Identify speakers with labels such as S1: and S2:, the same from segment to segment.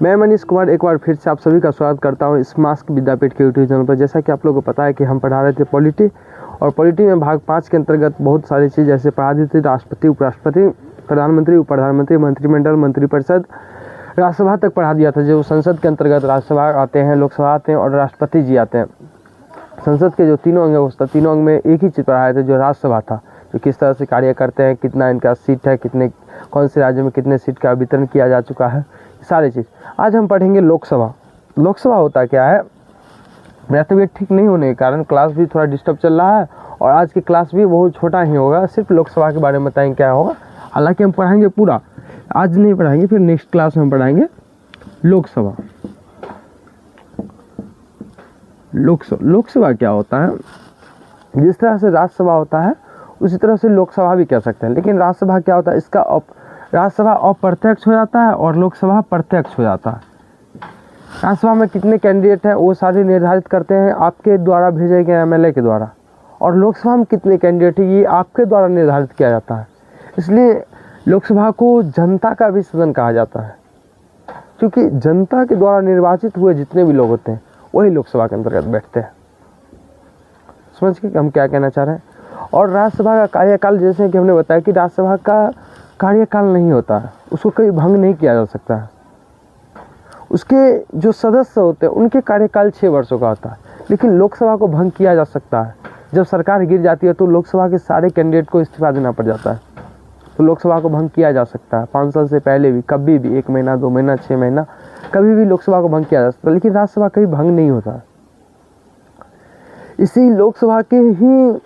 S1: मैं मनीष कुमार एक बार फिर से आप सभी का स्वागत करता हूं इस मास्क विद्यापीठ के यूट्यूब चैनल पर। जैसा कि आप लोगों को पता है कि हम पढ़ा रहे थे पॉलिटी, और पॉलिटी में भाग 5 के अंतर्गत बहुत सारी चीज़ जैसे पढ़ा दी थी राष्ट्रपति, उपराष्ट्रपति, प्रधानमंत्री, उप प्रधानमंत्री, मंत्रिमंडल, मंत्रिपरिषद, राज्यसभा तक पढ़ा दिया था। जो संसद के अंतर्गत राज्यसभा आते हैं, लोकसभा आते हैं और राष्ट्रपति जी आते हैं। संसद के जो तीनों अंग है उस तीनों अंग में एक ही चीज़ पढ़ाया था जो राज्यसभा था, जो किस तरह से कार्य करते हैं, कितना इनका सीट है, कितने कौन से राज्य में कितने सीट का वितरण किया जा चुका है, सारी चीज़। आज हम पढ़ेंगे लोकसभा। लोकसभा होता क्या है। मेरा तबीयत ठीक नहीं होने के कारण क्लास भी थोड़ा डिस्टर्ब चल रहा है और आज की क्लास भी बहुत छोटा ही होगा, सिर्फ लोकसभा के बारे में बताएंगे क्या होगा। हालांकि हम पढ़ाएंगे पूरा, आज नहीं पढ़ाएंगे, फिर नेक्स्ट क्लास में हम पढ़ाएंगे लोकसभा। लोकसभा क्या होता है। जिस तरह से राज्यसभा होता है उसी तरह से लोकसभा भी कह सकते हैं। लेकिन राज्यसभा क्या होता है, इसका राज्यसभा अप्रत्यक्ष हो जाता है और लोकसभा प्रत्यक्ष हो जाता है। राज्यसभा में कितने कैंडिडेट हैं वो सारे निर्धारित करते हैं आपके द्वारा भेजे गए एमएलए के द्वारा, और लोकसभा में कितने कैंडिडेट हैं ये आपके द्वारा निर्धारित किया जाता है। इसलिए लोकसभा को जनता का भी सदन कहा जाता है, क्योंकि जनता के द्वारा निर्वाचित हुए जितने भी लोग होते हैं वही लोकसभा के अंतर्गत बैठते हैं। समझ के हम क्या कहना चाह रहे हैं। और राज्यसभा का कार्यकाल, जैसे कि हमने बताया कि राज्यसभा का कार्यकाल नहीं होता है, उसको कभी भंग नहीं किया जा सकता है। उसके जो सदस्य होते हैं उनके कार्यकाल 6 वर्षों का होता है, लेकिन लोकसभा को भंग किया जा सकता है। जब सरकार गिर जाती है तो लोकसभा के सारे कैंडिडेट को इस्तीफा देना पड़ जाता है, तो लोकसभा को भंग किया जा सकता है 5 साल से पहले भी, कभी भी, 1 महीना, 2 महीना, 6 महीना, कभी भी लोकसभा को भंग किया जा सकता है। लेकिन राज्यसभा कभी भंग नहीं होता। इसी लोकसभा के ही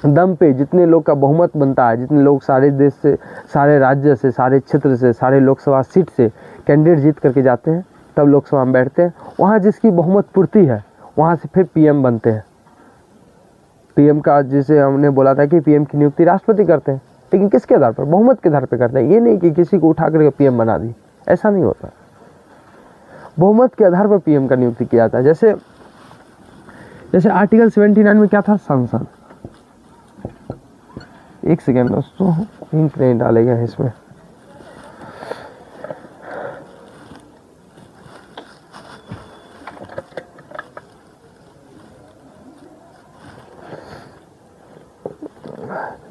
S1: दम पे जितने लोग का बहुमत बनता है, जितने लोग सारे देश से, सारे राज्य से, सारे क्षेत्र से, सारे लोकसभा सीट से कैंडिडेट जीत करके जाते हैं, तब लोकसभा में बैठते हैं। वहाँ जिसकी बहुमत पूर्ति है वहाँ से फिर पीएम बनते हैं। पीएम का, जिसे हमने बोला था कि पीएम की नियुक्ति राष्ट्रपति करते हैं, लेकिन किसके आधार पर, बहुमत के आधार पर करते हैं। ये नहीं कि किसी को उठा करके पीएम बना दी, ऐसा नहीं होता। बहुमत के आधार पर पीएम का नियुक्ति किया जाता है। जैसे आर्टिकल 79 में क्या था, संसद। एक सेकेंड दोस्तों, इंक नहीं डालेगा इसमें।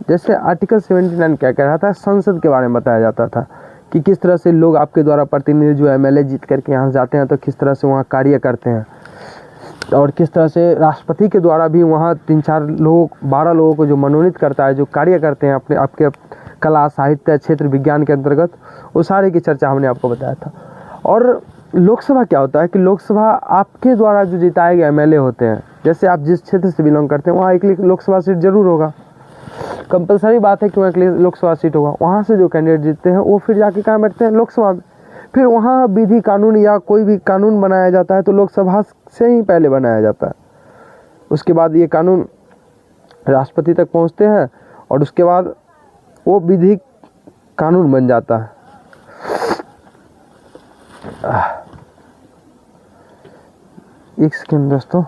S1: जैसे आर्टिकल 79 क्या कह रहा था, संसद के बारे में बताया जाता था कि किस तरह से लोग आपके द्वारा प्रतिनिधि जो एमएलए जीत करके यहाँ जाते हैं तो किस तरह से वहाँ कार्य करते हैं, और किस तरह से राष्ट्रपति के द्वारा भी वहाँ 3-4 लोग, 12 लोगों को जो मनोनीत करता है, जो कार्य करते हैं अपने आपके कला, साहित्य, क्षेत्र, विज्ञान के अंतर्गत, वो सारे की चर्चा हमने आपको बताया था। और लोकसभा क्या होता है कि लोकसभा आपके द्वारा जो जिताए गए एमएलए होते हैं, जैसे आप जिस क्षेत्र से बिलोंग करते हैं वहाँ एक लोकसभा सीट जरूर होगा, कंपलसरी बात है कि वहाँ लोकसभा सीट होगा। वहाँ से जो कैंडिडेट जीतते हैं वो फिर जाके कहाँ बैठते हैं, लोकसभा में। फिर वहाँ विधि कानून या कोई भी कानून बनाया जाता है तो लोकसभा से ही पहले बनाया जाता है। उसके बाद ये कानून राष्ट्रपति तक पहुँचते हैं और उसके बाद वो विधि कानून बन जाता है। एक सेकेंड दोस्तों।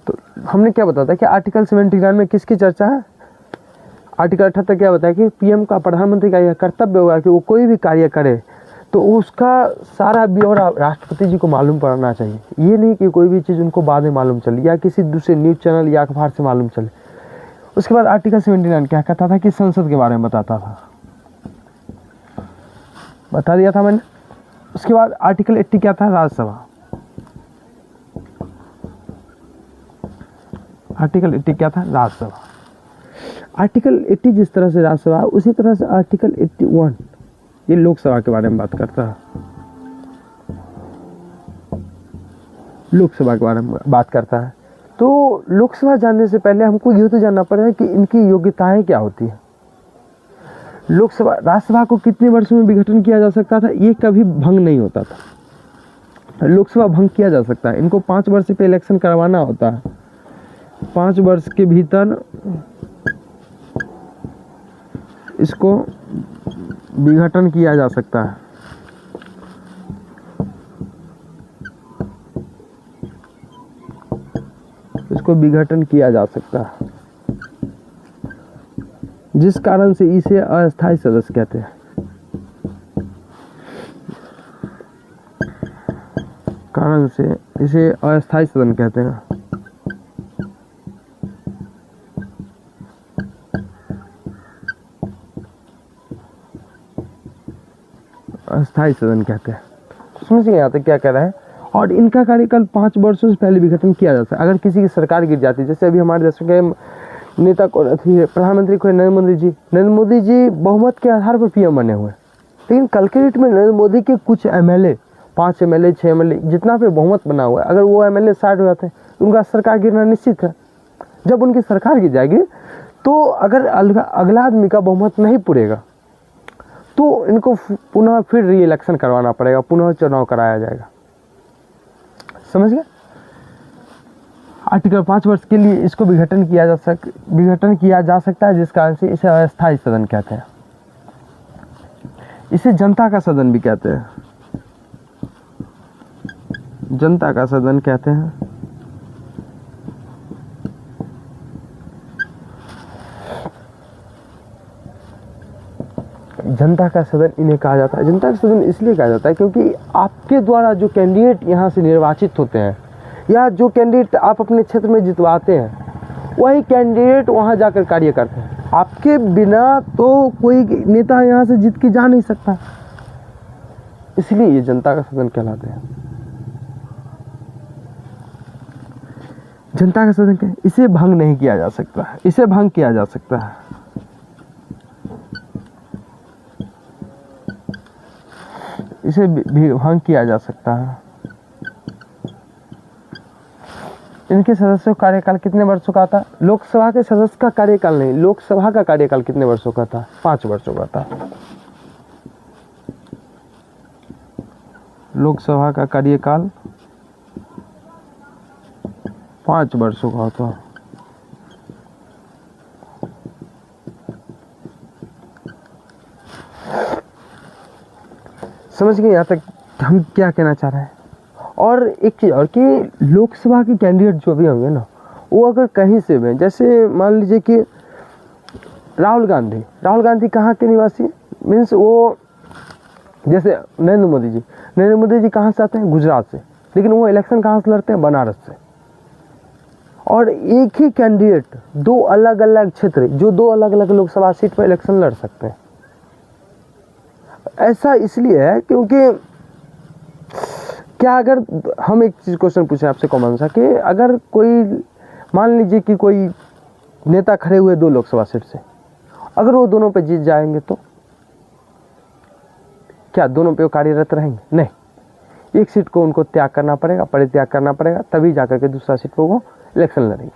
S1: तो हमने क्या बताया था कि आर्टिकल 79 में किसकी चर्चा है। आर्टिकल 78 क्या बताया कि पीएम का, प्रधानमंत्री का यह कर्तव्य होगा कि वो कोई भी कार्य करे तो उसका सारा ब्यौरा राष्ट्रपति जी को मालूम पड़ना चाहिए। ये नहीं कि कोई भी चीज़ उनको बाद में मालूम चले या किसी दूसरे न्यूज़ चैनल या अखबार से मालूम चले। उसके बाद आर्टिकल 79 क्या कहता था कि संसद के बारे में बताता था, बता दिया था मैंने। उसके बाद आर्टिकल 80 क्या था, राज्यसभा। आर्टिकल 80 क्या था, राज्यसभा। आर्टिकल 80 जिस तरह से राज्यसभा, उसी तरह से आर्टिकल 81 ये लोकसभा के बारे में बात करता है। लोकसभा के बारे में बात करता है। तो लोकसभा जानने से पहले हमको ये तो जानना पड़ेगा कि इनकी योग्यताएं क्या होती है। लोकसभा, राज्यसभा को कितने वर्षों में विघटन किया जा सकता था, ये कभी भंग नहीं होता था। लोकसभा भंग किया जा सकता है, इनको 5 वर्ष पे इलेक्शन करवाना होता है। 5 वर्ष के भीतर इसको विघटन किया जा सकता है। इसको विघटन किया जा सकता है। जिस कारण से इसे अस्थायी सदस्य कहते हैं। कारण से इसे अस्थायी सदन कहते हैं। अस्थायी सदन कहते हैं। समझ गए यहाँ तक क्या कह रहा है। और इनका कार्यकाल 5 वर्षों से पहले विघटन किया जा सकता है। अगर किसी की सरकार गिर जाती है, जैसे अभी हमारे देश के नेता को प्रधानमंत्री को नरेंद्र मोदी जी बहुमत के आधार पर पीएम बने हुए, लेकिन कल के डेट में नरेंद्र मोदी के कुछ एमएलए, 5 एमएलए 6 एमएलए जितना पे बहुमत बना हुआ है, अगर वो एमएलए साइड हो जाते हैं तो उनका सरकार गिरना निश्चित है। जब उनकी सरकार गिर जाएगी तो अगर अगला आदमी का बहुमत नहीं पुरेगा तो इनको पुनः फिर री इलेक्शन करवाना पड़ेगा, पुनः चुनाव कराया जाएगा। समझ गए। आर्टिकल 5 वर्ष के लिए इसको विघटन किया जा सकता है, जिस कारण से इसे अस्थायी सदन कहते हैं। इसे जनता का सदन भी कहते हैं। जनता का सदन कहते हैं। जनता का सदन इन्हें कहा जाता है। जनता का सदन इसलिए कहा जाता है क्योंकि आपके द्वारा जो कैंडिडेट यहाँ से निर्वाचित होते हैं या जो कैंडिडेट आप अपने क्षेत्र में जितवाते हैं, वही कैंडिडेट वहाँ जाकर कार्य करते हैं। आपके बिना तो कोई नेता यहाँ से जीत के जा नहीं सकता, इसलिए ये जनता का सदन कहलाते हैं। जनता का सदन क्या, इसे भंग नहीं किया जा सकता, इसे भंग किया जा सकता है। इसे भी भंग किया जा सकता है। इनके सदस्यों का कार्यकाल कितने वर्षों का था? लोकसभा के सदस्य का कार्यकाल नहीं, लोकसभा का कार्यकाल कितने वर्षों का था? 5 वर्षों का था। लोकसभा का कार्यकाल 5 वर्षों का होता। समझ गए यहाँ तक हम क्या कहना चाह रहे हैं। और एक चीज़ और कि लोकसभा के कैंडिडेट जो भी होंगे ना, वो अगर कहीं से भी, जैसे मान लीजिए कि राहुल गांधी कहाँ के निवासी, मीन्स वो, जैसे नरेंद्र मोदी जी कहाँ से आते हैं? गुजरात से, लेकिन वो इलेक्शन कहाँ से लड़ते हैं? बनारस से। और एक ही कैंडिडेट 2 अलग अलग क्षेत्र, जो 2 अलग अलग लोकसभा सीट पर इलेक्शन लड़ सकते हैं। ऐसा इसलिए है क्योंकि क्या, अगर हम एक चीज क्वेश्चन पूछें आपसे कॉमन सा, कि अगर कोई, मान लीजिए कि कोई नेता खड़े हुए 2 लोकसभा सीट से, अगर वो दोनों पे जीत जाएंगे तो क्या दोनों पे वो कार्यरत रहेंगे? नहीं, एक सीट को उनको त्याग करना पड़ेगा, परित्याग करना पड़ेगा, तभी जाकर के दूसरा सीट पर वो इलेक्शन लड़ेंगे।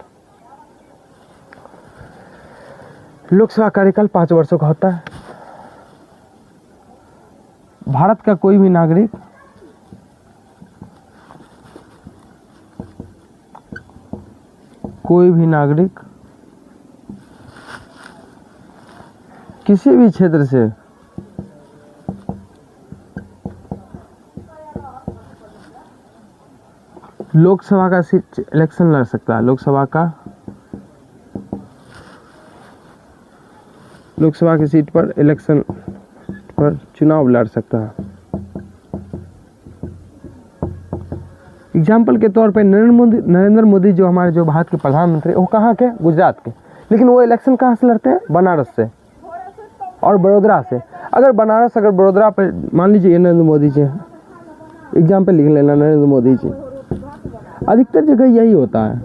S1: लोकसभा कार्यकाल 5 वर्षों का होता है। भारत का कोई भी नागरिक किसी भी क्षेत्र से लोकसभा का सीट इलेक्शन लड़ सकता है। लोकसभा की सीट पर इलेक्शन पर चुनाव लड़ सकता है। एग्जाम्पल के तौर पे नरेंद्र मोदी जो हमारे जो भारत के प्रधानमंत्री, वो कहाँ के? गुजरात के, लेकिन वो इलेक्शन कहाँ से लड़ते हैं? बनारस से और बड़ौदा से। अगर बड़ौदा पे मान लीजिए नरेंद्र मोदी जी, एग्जाम्पल लिख लेना, नरेंद्र मोदी जी, अधिकतर जगह यही होता है।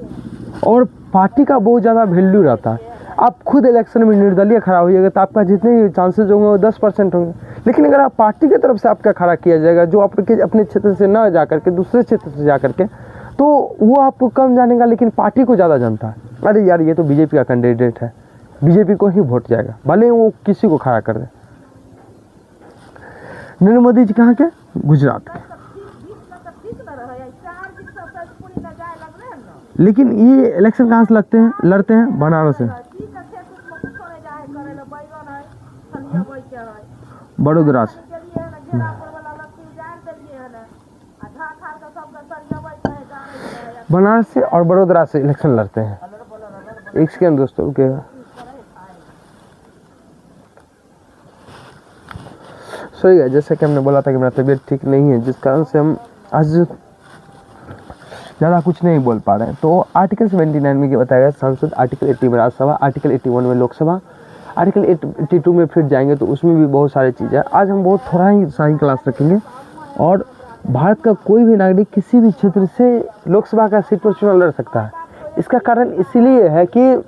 S1: और पार्टी का बहुत ज़्यादा वैल्यू रहता है। आप खुद इलेक्शन में निर्दलीय खड़ा होइएगा तो आपका जितने चांसेस होंगे वो 10% होंगे, लेकिन अगर आप पार्टी की तरफ से आपका खड़ा किया जाएगा, जो आपके अपने क्षेत्र से ना जा करके दूसरे क्षेत्र से जा करके, तो वो आपको कम जानेगा, लेकिन पार्टी को ज़्यादा जानता है। अरे यार, ये तो बीजेपी का कैंडिडेट है, बीजेपी को ही वोट जाएगा, भले ही वो किसी को खड़ा कर दे। नरेंद्र मोदी जी कहाँ के? गुजरात के। लेकिन ये इलेक्शन कहाँ से लड़ते हैं? बनारस से, बड़ौदा से। बनारस से और बड़ौदा से इलेक्शन लड़ते हैं। एक सेकेंड दोस्तों रुकिएगा। सही है, जैसे कि हमने बोला था कि मेरा तबीयत ठीक नहीं है, जिस कारण से हम आज ज़्यादा कुछ नहीं बोल पा रहे हैं। तो आर्टिकल 79 में क्या बताया गया, संसद, आर्टिकल 80 में राज्यसभा, आर्टिकल 81 में लोकसभा, आर्टिकल 82 में फिर जाएंगे तो उसमें भी बहुत सारी चीज़ें हैं। आज हम बहुत थोड़ा ही सारी क्लास रखेंगे और भारत का कोई भी नागरिक किसी भी क्षेत्र से लोकसभा का सीट पर चुनाव लड़ सकता है। इसका कारण इसीलिए है कि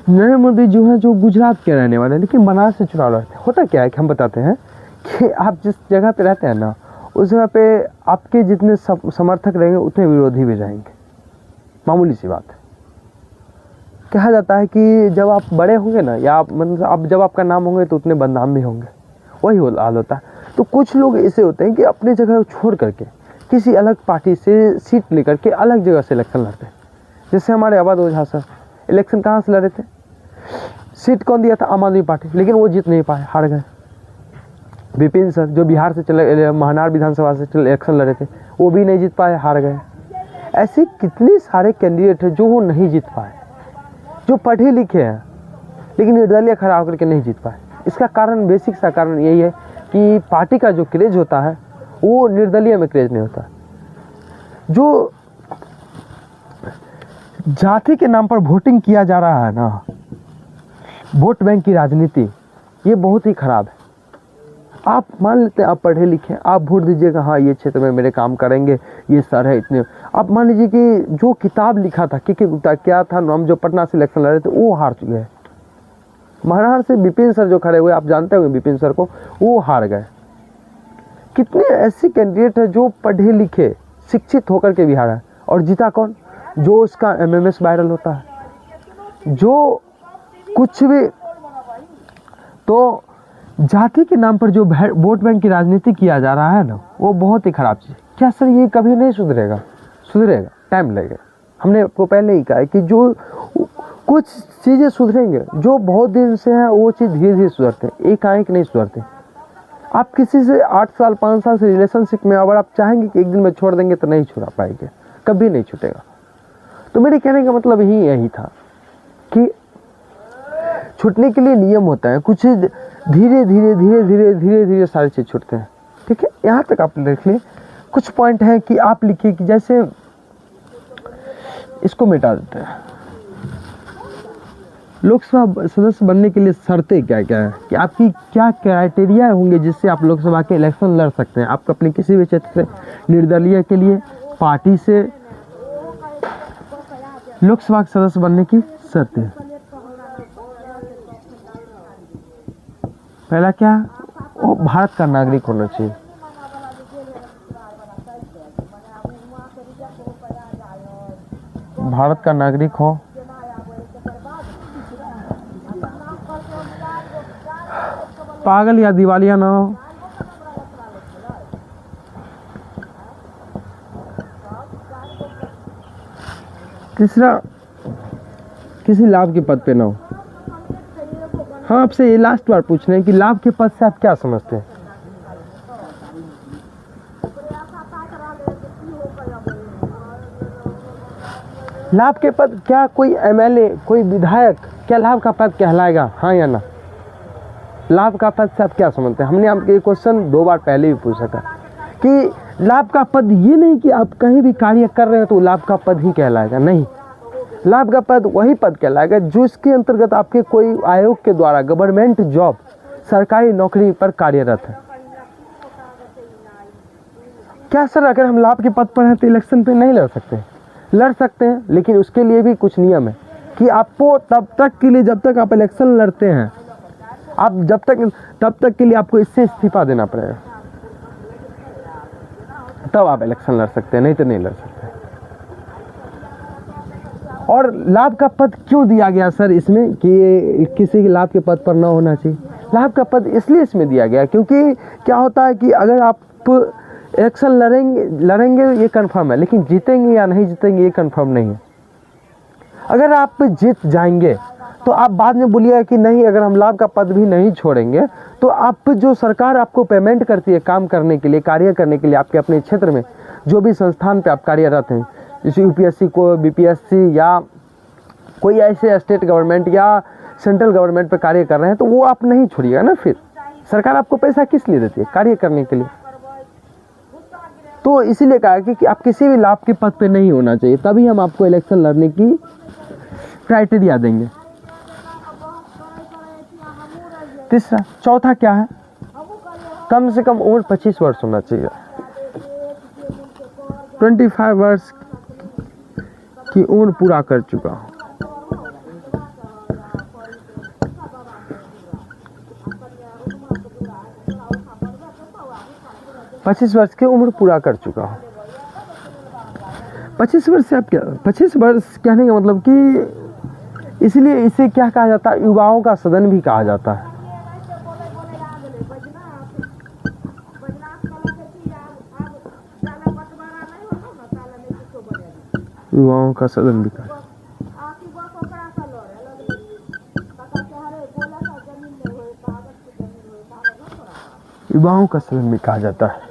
S1: नरेंद्र मोदी जो है जो गुजरात के रहने वाले हैं, लेकिन बनारस से चुनाव लड़ते हैं। होता क्या है कि हम बताते हैं कि आप जिस जगह पे रहते हैं ना, उस जगह पे आपके जितने समर्थक रहेंगे उतने विरोधी भी रहेंगे। मामूली सी बात है। कहा जाता है कि जब आप बड़े होंगे ना, या मतलब आप जब आपका नाम होंगे तो उतने बदनाम भी होंगे, वही हाल होता है। तो कुछ लोग ऐसे होते हैं कि अपने जगह छोड़ करके किसी अलग पार्टी से सीट लेकर के अलग जगह से इलेक्शन लड़ते हैं। जैसे हमारे अवध ओझा सर इलेक्शन कहाँ से लड़े थे, सीट कौन दिया था, आम आदमी पार्टी, लेकिन वो जीत नहीं पाए, हार गए। विपिन सर जो बिहार से चले, महानार विधानसभा से इलेक्शन लड़े थे, वो भी नहीं जीत पाए, हार गए। ऐसे कितने सारे कैंडिडेट हैं जो वो नहीं जीत पाए, जो पढ़े लिखे हैं लेकिन निर्दलीय खड़ा होकर के नहीं जीत पाए। इसका कारण, बेसिक सा कारण यही है कि पार्टी का जो क्रेज होता है वो निर्दलीय में क्रेज नहीं होता। जो जाति के नाम पर वोटिंग किया जा रहा है ना, वोट बैंक की राजनीति, ये बहुत ही खराब है। आप मान लेते हैं आप पढ़े लिखे, आप वोट दीजिएगा, हाँ ये क्षेत्र में मेरे काम करेंगे, ये सर है इतने। आप मान लीजिए कि जो किताब लिखा था के गुप्ता, क्या था नाम, जो पटना से इलेक्शन लड़े थे, वो हार चुके हैं। महाराष्ट्र से विपिन सर जो खड़े हुए, आप जानते हुए विपिन सर को, वो हार गए। कितने ऐसे कैंडिडेट हैं जो पढ़े लिखे शिक्षित होकर के भी हारा है, और जीता कौन, जो उसका MMS वायरल होता है, जो कुछ भी। तो जाति के नाम पर जो वोट बैंक की राजनीति किया जा रहा है ना, वो बहुत ही खराब चीज़। क्या सर ये कभी नहीं सुधरेगा? सुधरेगा, टाइम लगेगा। हमने आपको पहले ही कहा है कि जो कुछ चीज़ें सुधरेंगे, जो बहुत दिन से हैं वो चीज़ धीरे धीरे सुधरते हैं, एक नहीं सुधरते। आप किसी से 8 साल 5 साल से रिलेशनशिप में, अगर आप चाहेंगे कि एक दिन में छोड़ देंगे तो नहीं छुड़ा पाएंगे, कभी नहीं छूटेगा। तो मेरे कहने का मतलब ही यही था कि छूटने के लिए नियम होता है, कुछ धीरे धीरे धीरे धीरे धीरे धीरे सारी चीज़ छूटते हैं। ठीक है, यहाँ तक आप लिख लें। कुछ पॉइंट है कि आप लिखिए कि जैसे इसको मिटा देते हैं, लोकसभा सदस्य बनने के लिए शर्तें क्या क्या है, कि आपकी क्या क्राइटेरिया होंगे जिससे आप लोकसभा के इलेक्शन लड़ सकते हैं। आप अपने किसी भी क्षेत्र से निर्दलीय के लिए, पार्टी से लोकसभा के सदस्य बनने की शर्तें। पहला क्या, वो भारत का नागरिक होना चाहिए। भारत का नागरिक हो, पागल या दिवालिया ना हो, तीसरा किसी लाभ के पद पे ना हो। हम आपसे ये लास्ट बार पूछ रहे हैं कि लाभ के पद से आप क्या समझते हैं? लाभ के पद, क्या कोई MLA, कोई विधायक, क्या लाभ का पद कहलाएगा, हाँ या ना? लाभ का पद से आप क्या समझते हैं? हमने आपके क्वेश्चन 2 बार पहले भी पूछा था कि लाभ का पद ये नहीं कि आप कहीं भी कार्य कर रहे हैं तो लाभ का पद ही कहलाएगा, नहीं। लाभ का पद वही पद कहलाएगा जो इसके अंतर्गत आपके कोई आयोग के द्वारा गवर्नमेंट जॉब, सरकारी नौकरी पर कार्यरत है। क्या सर अगर हम लाभ के पद पर हैं तो इलेक्शन पे नहीं लड़ सकते? लड़ सकते हैं, लेकिन उसके लिए भी कुछ नियम है कि आपको तब तक के लिए, जब तक आप इलेक्शन लड़ते हैं, आप तब तक के लिए आपको इससे इस्तीफा देना पड़ेगा, तब आप इलेक्शन लड़ सकते हैं, नहीं तो नहीं लड़ सकते। और लाभ का पद क्यों दिया गया सर इसमें कि किसी के लाभ के पद पर ना होना चाहिए? लाभ का पद इसलिए इसमें दिया गया क्योंकि क्या होता है कि अगर आप इलेक्शन लड़ेंगे ये कंफर्म है, लेकिन जीतेंगे या नहीं जीतेंगे ये कंफर्म नहीं है। अगर आप जीत जाएंगे तो आप बाद में बोलिएगा कि नहीं, अगर हम लाभ का पद भी नहीं छोड़ेंगे तो आप जो सरकार आपको पेमेंट करती है काम करने के लिए, कार्य करने के लिए, आपके अपने क्षेत्र में जो भी संस्थान पे आप कार्यरत हैं, जैसे UPSC को, BPSC या कोई ऐसे स्टेट गवर्नमेंट या सेंट्रल गवर्नमेंट पे कार्य कर रहे हैं, तो वो आप नहीं छोड़िएगा ना। फिर सरकार आपको पैसा किस लिए देती है? कार्य करने के लिए। तो इसीलिए कहा कि आप किसी भी लाभ के पद पे नहीं होना चाहिए, तभी हम आपको इलेक्शन लड़ने की क्राइटेरिया देंगे। तीसरा, चौथा क्या है? कम से कम उम्र 25 वर्ष होना चाहिए। 25 वर्ष की उम्र पूरा कर चुका हूँ। पच्चीस वर्ष की उम्र पूरा कर चुका हूँ। 25 वर्ष से आप क्या, 25 वर्ष कहने का मतलब कि इसलिए इसे क्या कहा जाता है? युवाओं का सदन भी कहा जाता है। युवाओं का सदन भी कहा, युवाओं का सदन भी कहा जाता है।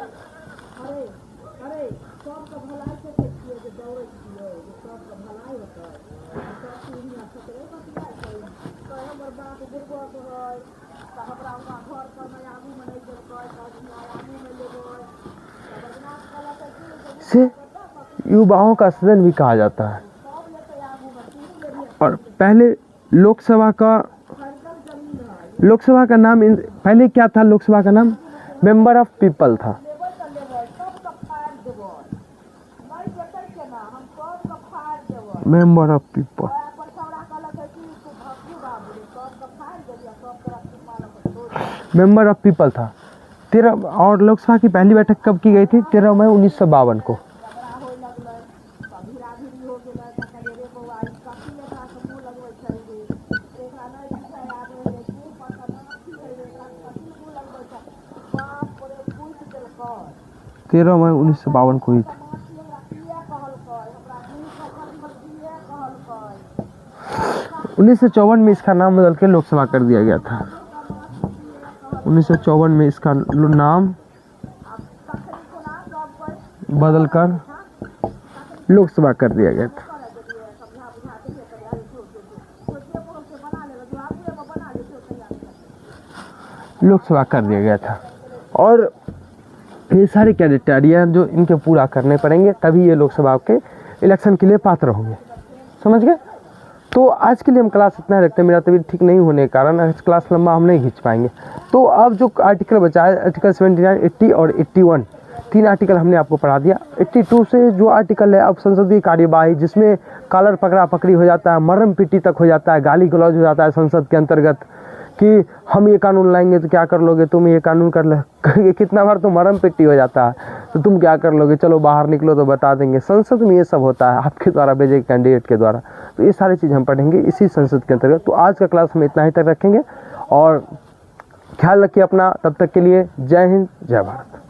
S1: से युवाओं का सदन भी कहा जाता है। और पहले लोकसभा का नाम पहले क्या था? लोकसभा का नाम मेंबर ऑफ पीपल था। Member of people, member of people था। 13 और लोकसभा की पहली बैठक कब की गई थी? 13 मई 1952 को। तेरह मई 1952 को हुई थी। 1954 में इसका नाम बदल के लोकसभा कर दिया गया था। 1954 में इसका नाम बदलकर लोकसभा कर दिया गया था। लोकसभा कर दिया गया था। और ये सारे क्राइटेरिया जो इनके पूरा करने पड़ेंगे, तभी ये लोकसभा के इलेक्शन के लिए पात्र होंगे। समझ गए? तो आज के लिए हम क्लास इतना रखते हैं। मेरा तबीयत ठीक नहीं होने के कारण आज क्लास लंबा हम नहीं खींच पाएंगे। तो अब जो आर्टिकल बचा है, आर्टिकल 79, 80 और 81, 3 आर्टिकल हमने आपको पढ़ा दिया। 82 से जो आर्टिकल है, अब संसदीय कार्यवाही, जिसमें कॉलर पकड़ा पकड़ी हो जाता है, मरम पिटी तक हो जाता है, गाली गलौज हो जाता है संसद के अंतर्गत कि हम ये कानून लाएंगे तो क्या कर लोगे, तुम ये कानून कर ले। कितना बार तो मरम पिट्टी हो जाता है, तो तुम क्या कर लोगे, चलो बाहर निकलो तो बता देंगे। संसद में ये सब होता है आपके द्वारा भेजे कैंडिडेट के द्वारा। तो ये सारी चीज़ हम पढ़ेंगे इसी संसद के अंतर्गत। तो आज का क्लास हम इतना ही तक रखेंगे और ख्याल रखिए अपना। तब तक के लिए जय हिंद, जय भारत।